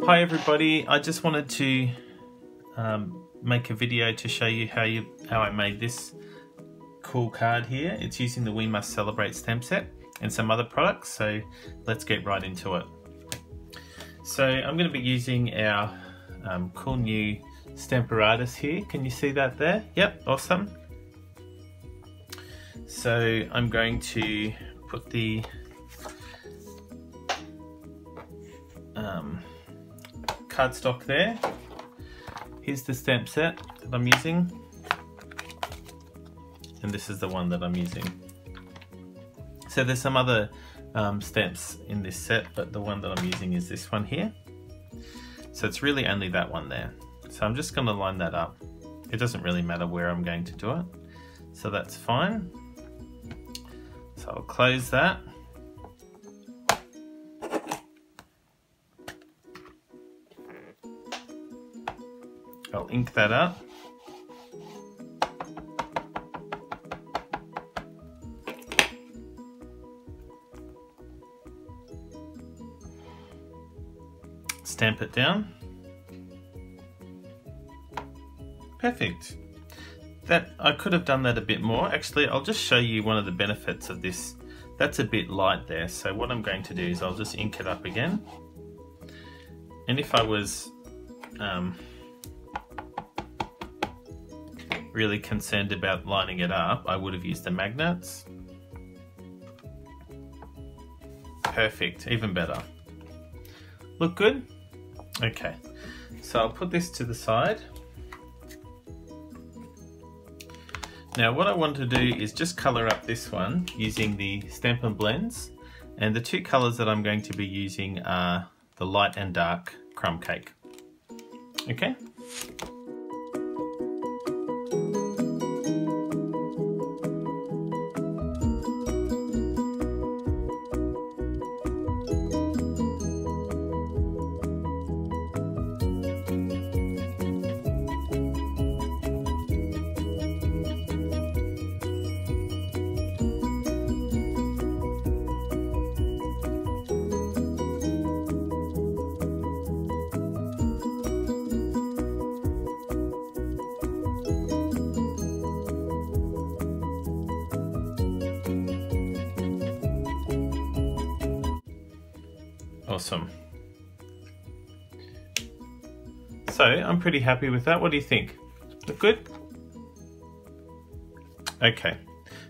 Hi everybody, I just wanted to make a video to show you how I made this cool card here. It's using the We Must Celebrate stamp set and some other products, so let's get right into it. So I'm going to be using our cool new Stamparatus here. Can you see that there? Yep, awesome. So I'm going to put the cardstock there. Here's the stamp set that I'm using, and this is the one that I'm using. So there's some other stamps in this set, but the one that I'm using is this one here. So it's really only that one there. So I'm just going to line that up. It doesn't really matter where I'm going to do it, so that's fine. So I'll close that. I'll ink that up. Stamp it down. Perfect. That I could have done that a bit more. Actually, I'll just show you one of the benefits of this. That's a bit light there. So what I'm going to do is I'll just ink it up again. And if I was really concerned about lining it up, I would have used the magnets. Perfect, even better. Look good? Okay, so I'll put this to the side. Now what I want to do is just colour up this one using the Stampin Blends, and the two colours that I'm going to be using are the light and dark crumb cake. Okay? Awesome. So I'm pretty happy with that. What do you think? Look good? Okay,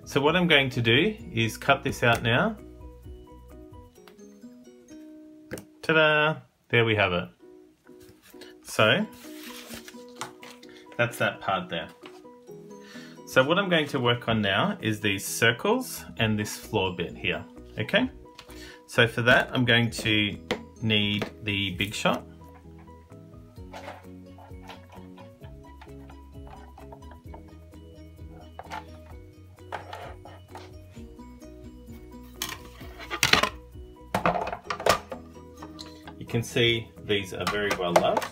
so what I'm going to do is cut this out now. Ta-da! There we have it. So that's that part there. So what I'm going to work on now is these circles and this floor bit here. Okay? So for that, I'm going to need the Big Shot. You can see these are very well loved.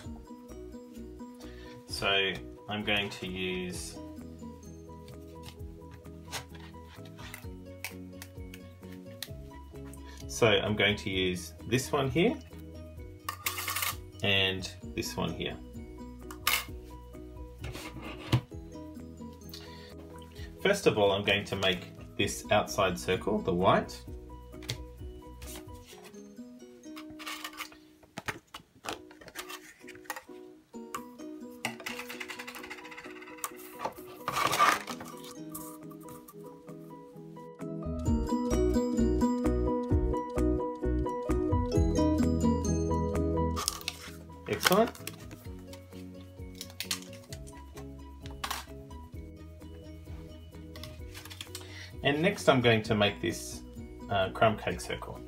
So I'm going to use this one here and this one here. First of all, I'm going to make this outside circle, the white. Excellent. And next I'm going to make this crumb cake circle.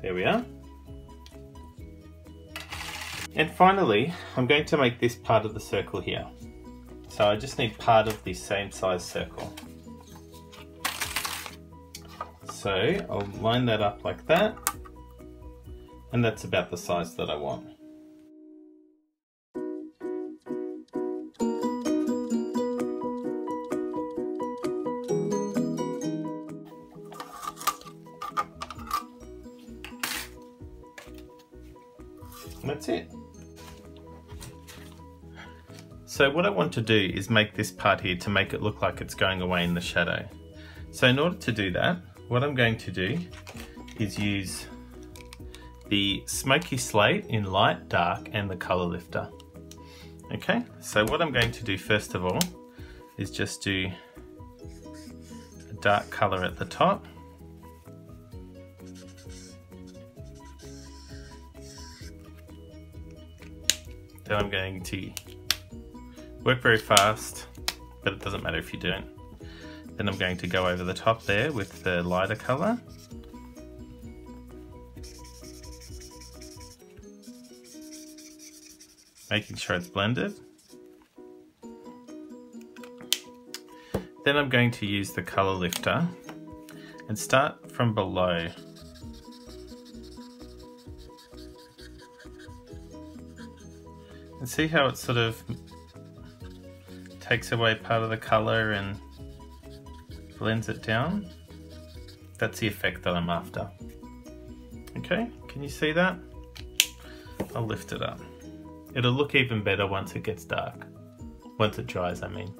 There we are. And finally, I'm going to make this part of the circle here. So I just need part of the same size circle. So I'll line that up like that, and that's about the size that I want. And that's it. So what I want to do is make this part here to make it look like it's going away in the shadow. So in order to do that, what I'm going to do is use the Smoky Slate in light, dark, and the color lifter. Okay, so what I'm going to do first of all is just do a dark color at the top. Then I'm going to work very fast, but it doesn't matter if you don't. Then I'm going to go over the top there with the lighter color. Making sure it's blended. Then I'm going to use the color lifter and start from below. And see how it sort of takes away part of the color and blends it down? That's the effect that I'm after. Okay, can you see that? I'll lift it up. It'll look even better once it gets dark. Once it dries, I mean.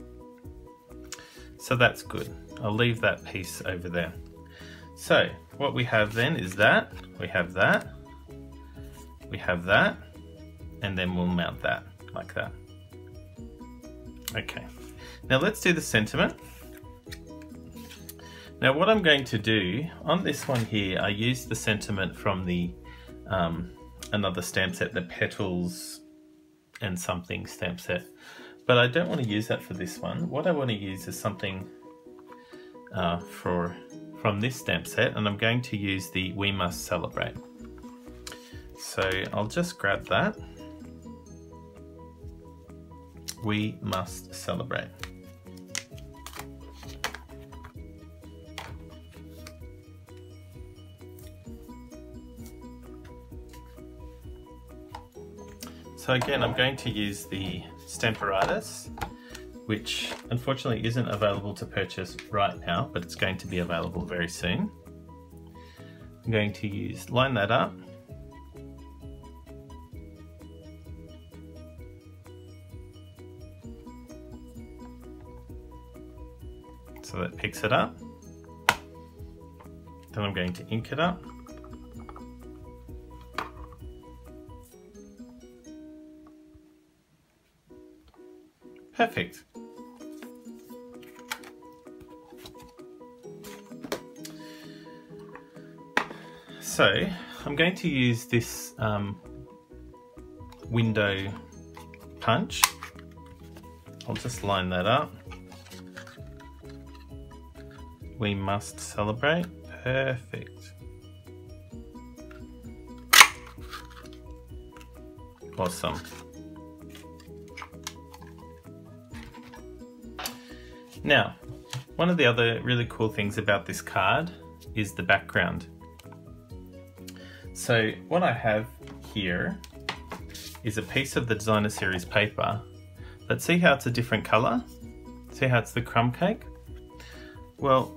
So that's good. I'll leave that piece over there. So what we have then is that, we have that, we have that, and then we'll mount that like that. Okay, now let's do the sentiment. Now what I'm going to do, on this one here, I used the sentiment from the another stamp set, the Petals and something stamp set, but I don't want to use that for this one. What I want to use is something from this stamp set, and I'm going to use the We Must Celebrate. So I'll just grab that. We Must Celebrate. So again, I'm going to use the Stamparatus, which unfortunately isn't available to purchase right now, but it's going to be available very soon. I'm going to line that up. So that picks it up. Then I'm going to ink it up. Perfect. So I'm going to use this window punch. I'll just line that up. We must celebrate. Perfect. Awesome. Now, one of the other really cool things about this card is the background. So what I have here is a piece of the Designer Series paper, but see how it's a different color? See how it's the crumb cake? Well,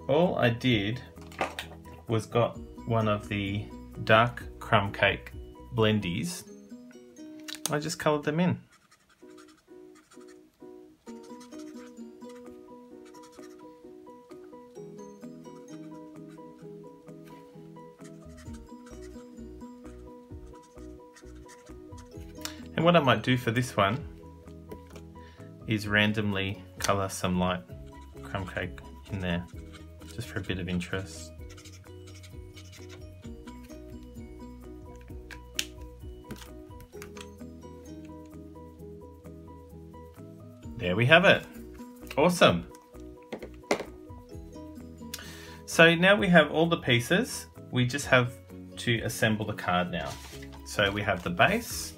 all I did was got one of the dark crumb cake blendies. I just colored them in. And what I might do for this one is randomly colour some light crumb cake in there, just for a bit of interest. There we have it. Awesome. So now we have all the pieces. We just have to assemble the card now. So we have the base.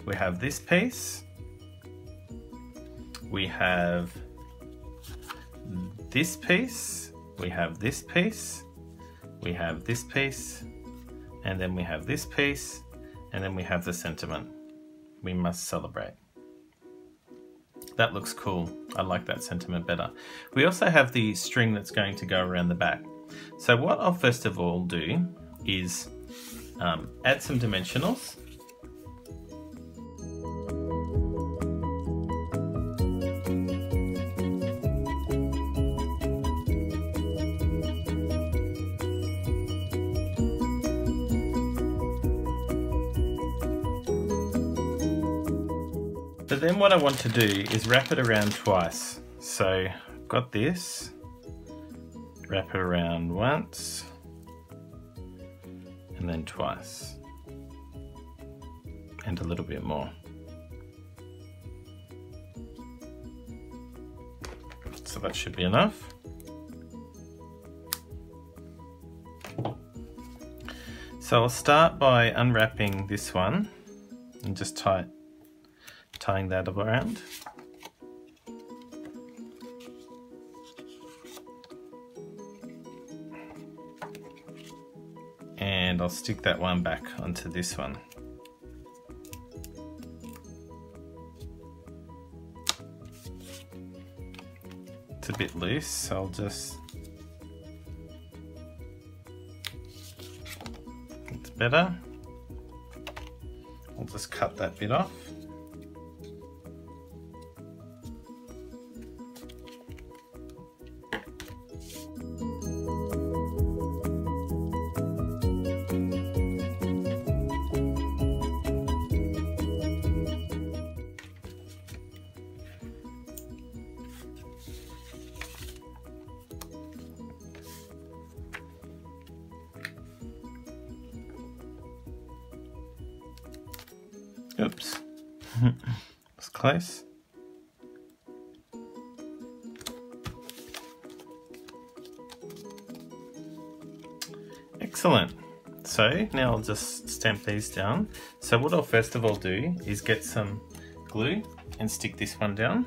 We have this piece, we have this piece, we have this piece, we have this piece, and then we have this piece, and then we have the sentiment. We must celebrate. That looks cool. I like that sentiment better. We also have the string that's going to go around the back. So what I'll first of all do is add some dimensionals. But then what I want to do is wrap it around twice. So I've got this, wrap it around once, and then twice, and a little bit more. So that should be enough. So I'll start by unwrapping this one and just tying that around. And I'll stick that one back onto this one. It's a bit loose, so I'll just... It's better. I'll just cut that bit off. Oops, it's close. Excellent. So now I'll just stamp these down. So what I'll first of all do is get some glue and stick this one down.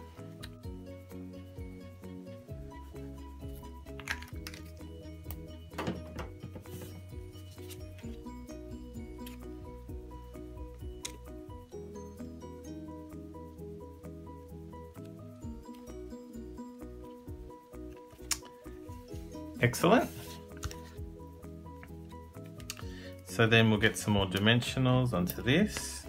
Excellent. So then we'll get some more dimensionals onto this.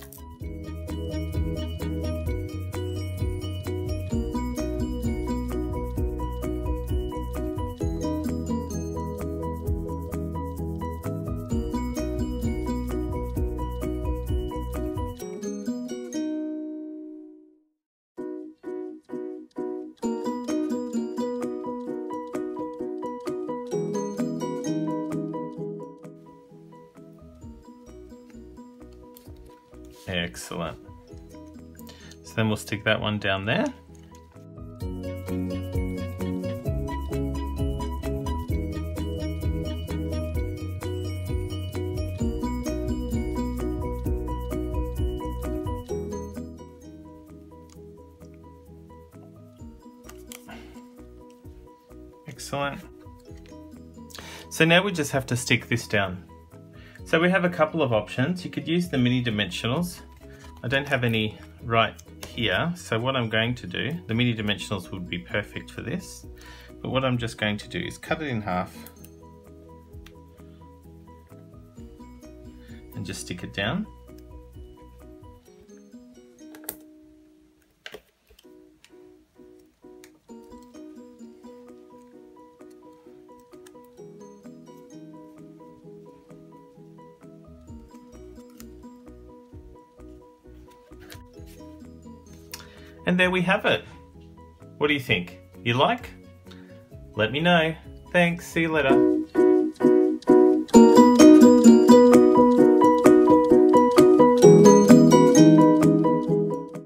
Excellent. So then we'll stick that one down there. Excellent. So now we just have to stick this down. So we have a couple of options. You could use the mini dimensionals. I don't have any right here, so what I'm going to do, the mini dimensionals would be perfect for this, but what I'm just going to do is cut it in half and just stick it down. And there we have it. What do you think? You like? Let me know. Thanks, see you later.